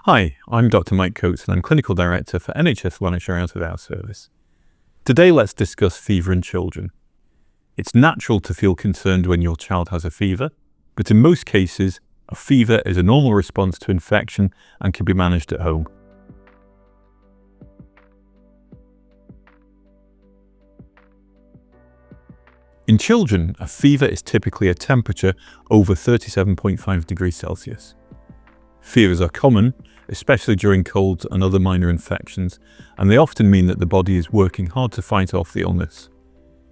Hi, I'm Dr. Mike Coates and I'm Clinical Director for NHS Lanarkshire Out of Hours Service. Today let's discuss fever in children. It's natural to feel concerned when your child has a fever, but in most cases, a fever is a normal response to infection and can be managed at home. In children, a fever is typically a temperature over 37.5 degrees Celsius. Fevers are common, especially during colds and other minor infections, and they often mean that the body is working hard to fight off the illness.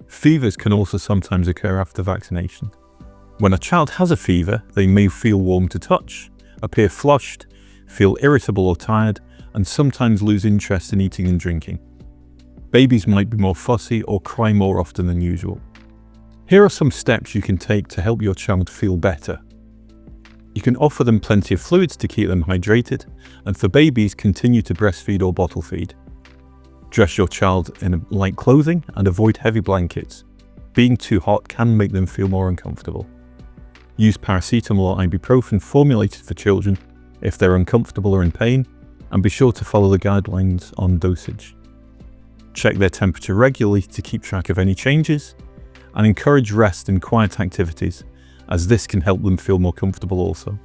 Fevers can also sometimes occur after vaccination. When a child has a fever, they may feel warm to touch, appear flushed, feel irritable or tired, and sometimes lose interest in eating and drinking. Babies might be more fussy or cry more often than usual. Here are some steps you can take to help your child feel better. You can offer them plenty of fluids to keep them hydrated, and for babies, continue to breastfeed or bottle feed. Dress your child in light clothing and avoid heavy blankets. Being too hot can make them feel more uncomfortable. Use paracetamol or ibuprofen formulated for children if they're uncomfortable or in pain, and be sure to follow the guidelines on dosage. Check their temperature regularly to keep track of any changes, and encourage rest and quiet activities, as this can help them feel more comfortable also.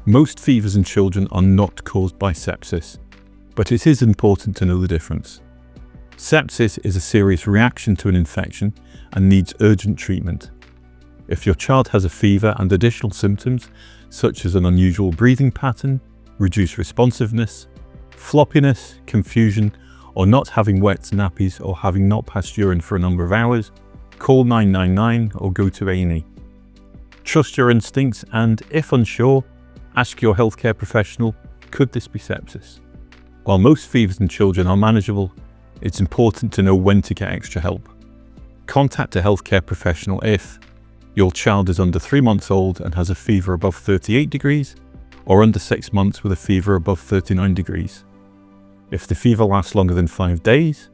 Most fevers in children are not caused by sepsis, but it is important to know the difference. Sepsis is a serious reaction to an infection and needs urgent treatment. If your child has a fever and additional symptoms, such as an unusual breathing pattern, reduced responsiveness, floppiness, confusion, or not having wet nappies or having not passed urine for a number of hours, call 999 or go to A&E. Trust your instincts and, if unsure, ask your healthcare professional, could this be sepsis? While most fevers in children are manageable, it's important to know when to get extra help. Contact a healthcare professional if your child is under 3 months old and has a fever above 38 degrees, or under 6 months with a fever above 39 degrees. If the fever lasts longer than 5 days,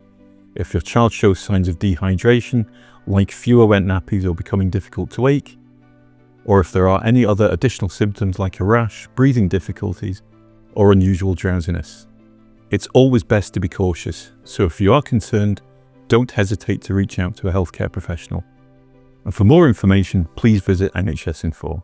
if your child shows signs of dehydration, like fewer wet nappies or becoming difficult to wake, or if there are any other additional symptoms like a rash, breathing difficulties, or unusual drowsiness. It's always best to be cautious, so if you are concerned, don't hesitate to reach out to a healthcare professional. And for more information, please visit NHS Info.